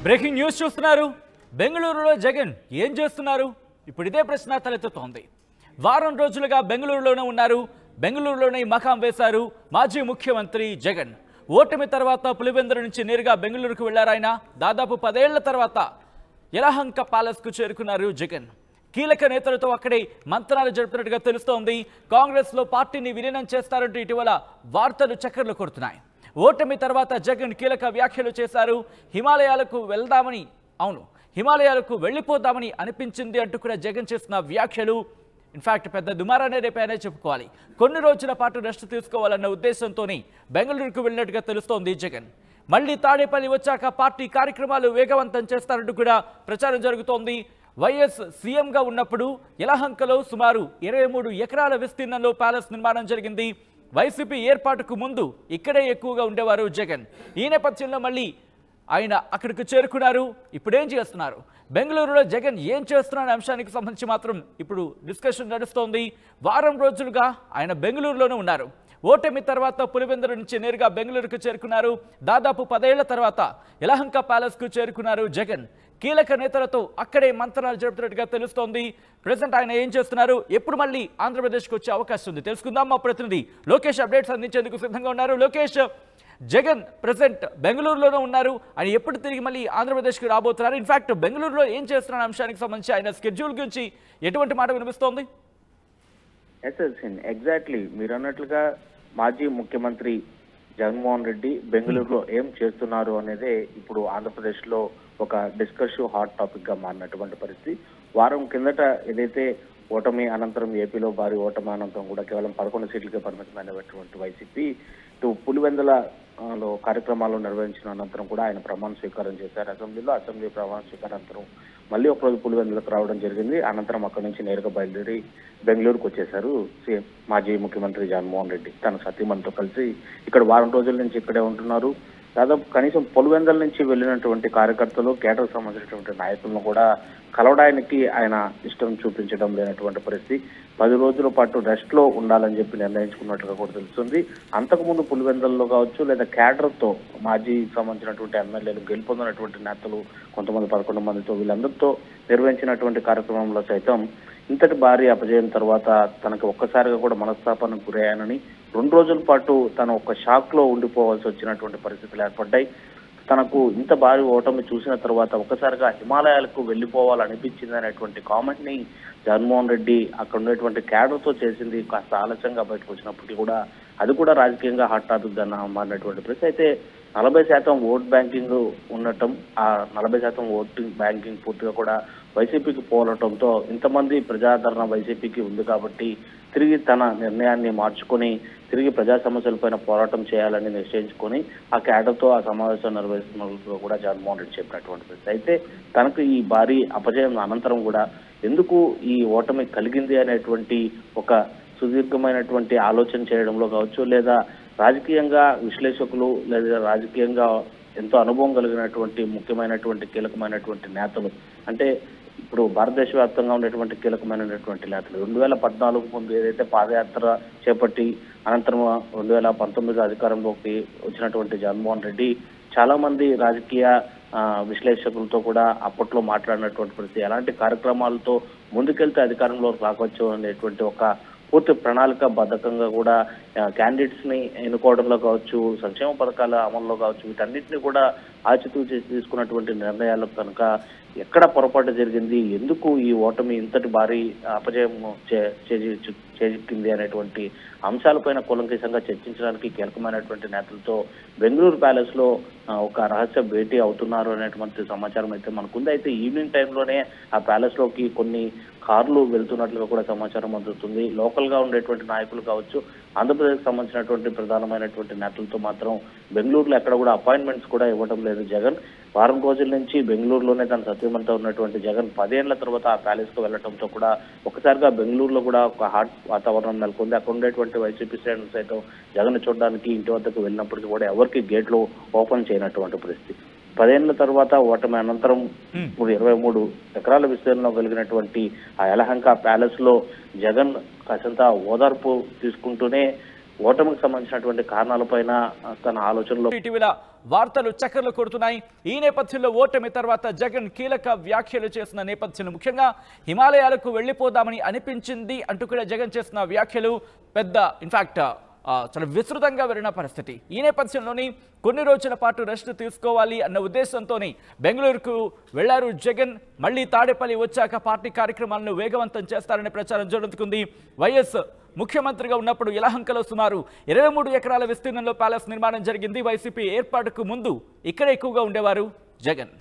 Breaking news చూస్తున్నారు. బెంగళూరులో జగన్ ఏం చేస్తున్నారు? ఇప్పుడు ఇదే ప్రశ్న తలెత్తుతోంది. వారం రోజులుగా బెంగళూరులోనే ఉన్నారు. బెంగళూరులోనే మకాం వేశారు మాజీ ముఖ్యమంత్రి జగన్. ఓటమి తర్వాత పులివెందుల నుంచి నేరుగా బెంగళూరుకు వెళ్లారాయన. దాదాపు 10 ఏళ్ల తర్వాత యలహంక ప్యాలెస్కు చేరుకున్నారు జగన్. కీలక నేతలతో అక్కడే మంత్రాలు జరుపుతున్నట్టుగా తెలుస్తోంది. కాంగ్రెస్లో పార్టీని విలీనం చేస్తారంటూ ఇటీవల వార్తలు చక్కర్లు కొడుతున్నాయి. ఓటమి తర్వాత జగన్ కీలక వ్యాఖ్యలు చేశారు. హిమాలయాలకు వెళ్దామని, అవును హిమాలయాలకు వెళ్ళిపోదామని అనిపించింది అంటూ కూడా జగన్ చేసిన వ్యాఖ్యలు ఇన్ఫాక్ట్ పెద్ద దుమారానే రేపాయనే చెప్పుకోవాలి. కొన్ని రోజుల పాటు రెస్ట్ తీసుకోవాలన్న ఉద్దేశంతోనే బెంగళూరుకు వెళ్ళినట్టుగా తెలుస్తోంది జగన్. మళ్లీ తాడేపల్లి వచ్చాక పార్టీ కార్యక్రమాలు వేగవంతం చేస్తారంటూ కూడా ప్రచారం జరుగుతోంది. వైఎస్ సీఎంగా ఉన్నప్పుడు యలహంకలో సుమారు 23 ఎకరాల విస్తీర్ణంలో ప్యాలెస్ నిర్మాణం జరిగింది. వైసీపీ ఏర్పాటుకు ముందు ఇక్కడే ఎక్కువగా ఉండేవారు జగన్. ఈ నేపథ్యంలో మళ్ళీ ఆయన అక్కడికి చేరుకున్నారు. ఇప్పుడేం చేస్తున్నారు, బెంగళూరులో జగన్ ఏం చేస్తున్న అంశానికి సంబంధించి మాత్రం ఇప్పుడు డిస్కషన్ నడుస్తోంది. వారం రోజులుగా ఆయన బెంగళూరులోనే ఉన్నారు. ఓటమి తర్వాత పులివెందుల నుంచి నేరుగా బెంగళూరుకు చేరుకున్నారు. దాదాపు 10 ఏళ్ల తర్వాత యలహంక ప్యాలెస్కు చేరుకున్నారు జగన్. కీలక నేతలతో అక్కడే మంత్రాలు జరుపుతున్నట్టుగా తెలుస్తోంది. ప్రెసెంట్ ఆయన ఏం చేస్తున్నారు, ఎప్పుడు మళ్ళీ ఆంధ్రప్రదేశ్కి వచ్చే అవకాశం ఉంది తెలుసుకుందాం. మా ప్రతినిధి లోకేష్ అప్డేట్స్ అందించేందుకు సిద్ధంగా ఉన్నారు. లోకేష్, జగన్ ప్రెసెంట్ బెంగళూరులోనే ఉన్నారు. ఆయన ఎప్పుడు తిరిగి మళ్ళీ ఆంధ్రప్రదేశ్కి రాబోతున్నారు? ఇన్ఫాక్ట్ బెంగళూరులో ఏం చేస్తున్న అంశానికి సంబంధించి ఆయన స్కెడ్యూల్ గురించి ఎటువంటి మాట వినిపిస్తోంది? ఎగ్జాక్ట్లీ మీరు అన్నట్లుగా మాజీ ముఖ్యమంత్రి జగన్మోహన్ రెడ్డి బెంగళూరులో ఏం చేస్తున్నారు అనేదే ఇప్పుడు ఆంధ్రప్రదేశ్ లో ఒక డిస్కషన్ హాట్ టాపిక్ గా మారినటువంటి పరిస్థితి. వారం కిందట ఏదైతే ఓటమి అనంతరం ఏపీలో భారీ ఓటమి అనంతరం కూడా కేవలం 11 సీట్లకే పరిమితమైనటువంటి వైసీపీ ఇటు పులివెందులలో కార్యక్రమాలు నిర్వహించిన అనంతరం కూడా ఆయన ప్రమాణ స్వీకారం చేశారు అసెంబ్లీలో. అసెంబ్లీ ప్రమాణ స్వీకారానంతరం మళ్ళీ ఒకరోజు పులివెందులకు రావడం జరిగింది. అనంతరం అక్కడి నుంచి నేరుగా బయలుదేరి బెంగళూరుకు వచ్చేశారు సీఎం మాజీ ముఖ్యమంత్రి జగన్మోహన్ రెడ్డి. తన సతీమణితో కలిసి ఇక్కడ వారం రోజుల నుంచి ఇక్కడే ఉంటున్నారు. దాదాపు కనీసం పులివెందుల నుంచి వెళ్ళినటువంటి కార్యకర్తలు, కేటర్కు సంబంధించినటువంటి నాయకులను కూడా కలవడానికి ఆయన ఇష్టం చూపించడం లేనటువంటి పరిస్థితి. 10 రోజుల పాటు రెస్ట్ లో ఉండాలని చెప్పి నిర్ణయించుకున్నట్లుగా కూడా తెలుస్తుంది. అంతకుముందు పులివెందులలో కావచ్చు లేదా కేటర్తో మాజీ సంబంధించినటువంటి ఎమ్మెల్యేలు గెలుపొందినటువంటి నేతలు కొంతమంది 11 మందితో వీళ్ళందరితో నిర్వహించినటువంటి కార్యక్రమంలో సైతం ఇంతటి భారీ అపజయం తర్వాత తనకు ఒక్కసారిగా కూడా మనస్తాపానికి గురయ్యానని 2 రోజుల పాటు తను ఒక షాక్ లో ఉండిపోవాల్సి వచ్చినటువంటి పరిస్థితులు ఏర్పడ్డాయి. తనకు ఇంత భారీ ఓటమి చూసిన తర్వాత ఒక్కసారిగా హిమాలయాలకు వెళ్ళిపోవాలనిపించింది అనేటువంటి కామెంట్ ని జగన్మోహన్ రెడ్డి అక్కడ ఉండేటువంటి క్యాడర్తో చేసింది కాస్త ఆలస్యంగా బయటకు వచ్చినప్పటికీ కూడా అది కూడా రాజకీయంగా హాట్ టాపిక్ గా మారినటువంటి పరిస్థితి. అయితే 40% ఓట్ బ్యాంకింగ్ ఉండటం, ఆ 40% ఓటింగ్ బ్యాంకింగ్ పూర్తిగా కూడా వైసీపీకి పోలటంతో ఇంతమంది ప్రజాదరణ వైసీపీకి ఉంది కాబట్టి తిరిగి తన నిర్ణయాన్ని మార్చుకొని తిరిగి ప్రజా సమస్యలపైన పోరాటం చేయాలని నిశ్చయించుకొని ఆ క్యాడర్తో ఆ సమావేశం నిర్వహిస్తున్నట్లు కూడా జగన్మోహన్ రెడ్డి చెప్పినటువంటి పరిస్థితి. అయితే తనకు ఈ భారీ అపజయం అనంతరం కూడా ఎందుకు ఈ ఓటమి కలిగింది అనేటువంటి ఒక సుదీర్ఘమైనటువంటి ఆలోచన చేయడంలో కావచ్చు, లేదా రాజకీయంగా విశ్లేషకులు లేదా రాజకీయంగా ఎంతో అనుభవం కలిగినటువంటి ముఖ్యమైనటువంటి కీలకమైనటువంటి నేతలు, అంటే ఇప్పుడు భారతదేశ వ్యాప్తంగా ఉండేటువంటి కీలకమైనటువంటి నేతలు 2014 ముందు ఏదైతే పాదయాత్ర చేపట్టి అనంతరం 2019 అధికారంలోకి వచ్చినటువంటి జగన్మోహన్ రెడ్డి చాలా మంది రాజకీయ విశ్లేషకులతో కూడా అప్పట్లో మాట్లాడినటువంటి పరిస్థితి. ఎలాంటి కార్యక్రమాలతో ముందుకెళ్తే అధికారంలోకి రావచ్చు అనేటువంటి ఒక పూర్తి ప్రణాళిక బద్ధకంగా కూడా క్యాండిడేట్స్ ని ఎన్నుకోవడంలో కావచ్చు, సంక్షేమ పథకాల అమల్లో కావచ్చు, వీటన్నిటిని కూడా ఆచితూచి తీసుకున్నటువంటి నిర్ణయాలు కనుక ఎక్కడ పొరపాటు జరిగింది, ఎందుకు ఈ ఓటమి ఇంతటి భారీ అపజయం చేజిక్కింది అనేటువంటి అంశాలపైన కూలంకషంగా చర్చించడానికి కీలకమైనటువంటి నేతలతో బెంగళూరు ప్యాలెస్ లో ఒక రహస్య భేటీ అవుతున్నారు అనేటువంటి సమాచారం అయితే మనకుంది. అయితే ఈవినింగ్ టైంలోనే ఆ ప్యాలెస్ లోకి కొన్ని కార్లు వెళ్తున్నట్లుగా కూడా సమాచారం అందుతుంది. లోకల్ గా ఉండేటువంటి నాయకులు కావచ్చు, ఆంధ్రప్రదేశ్ సంబంధించినటువంటి ప్రధానమైనటువంటి నేతలతో మాత్రం బెంగళూరులో ఎక్కడ కూడా అపాయింట్మెంట్స్ కూడా ఇవ్వడం లేదు జగన్. వారం రోజుల నుంచి బెంగళూరులోనే తన సత్యమంతా ఉన్నటువంటి జగన్ 10 ఏళ్ల తర్వాత ఆ ప్యాలెస్ కు వెళ్లడంతో కూడా ఒకసారిగా బెంగళూరులో కూడా ఒక హాట్ వాతావరణం నెలకొంది. అక్కడ ఉండేటువంటి వైసీపీ శ్రేణులు సైతం జగన్ చూడడానికి ఇంటి వద్దకు వెళ్ళినప్పటికీ కూడా ఎవరికి గేట్లు ఓపెన్ చేయనటువంటి పరిస్థితి. 10 ఏళ్ల తర్వాత ఓటమి అనంతరం ఇప్పుడు 23 ఎకరాల విస్తీర్ణంలో కలిగినటువంటి ఆ యలహంక ప్యాలెస్ లో జగన్ కాసంత ఓదార్పు తీసుకుంటూనే ఓటమికి సంబంధించినటువంటి కారణాలపైన తన ఆలోచనలో ఇటీవల వార్తలు చక్కర్లు కొడుతున్నాయి. ఈ నేపథ్యంలో ఓటమి తర్వాత జగన్ కీలక వ్యాఖ్యలు చేసిన నేపథ్యంలో ముఖ్యంగా హిమాలయాలకు వెళ్లిపోదామని అనిపించింది అంటూ కూడా జగన్ చేసిన వ్యాఖ్యలు పెద్ద ఇన్ఫాక్ట్ చాలా విస్తృతంగా వెళ్ళిన పరిస్థితి. ఈ నేపథ్యంలోని కొన్ని రోజుల పాటు రెస్ట్ తీసుకోవాలి అన్న ఉద్దేశంతోనే బెంగళూరుకు వెళ్లారు జగన్. మళ్లీ తాడేపల్లి వచ్చాక పార్టీ కార్యక్రమాలను వేగవంతం చేస్తారనే ప్రచారం జరుగుతుంది. వైఎస్ ముఖ్యమంత్రిగా ఉన్నప్పుడు యలహంకలో సుమారు 23 ఎకరాల విస్తీర్ణంలో ప్యాలెస్ నిర్మాణం జరిగింది. వైసీపీ ఏర్పాటుకు ముందు ఇక్కడ ఎక్కువగా ఉండేవారు జగన్.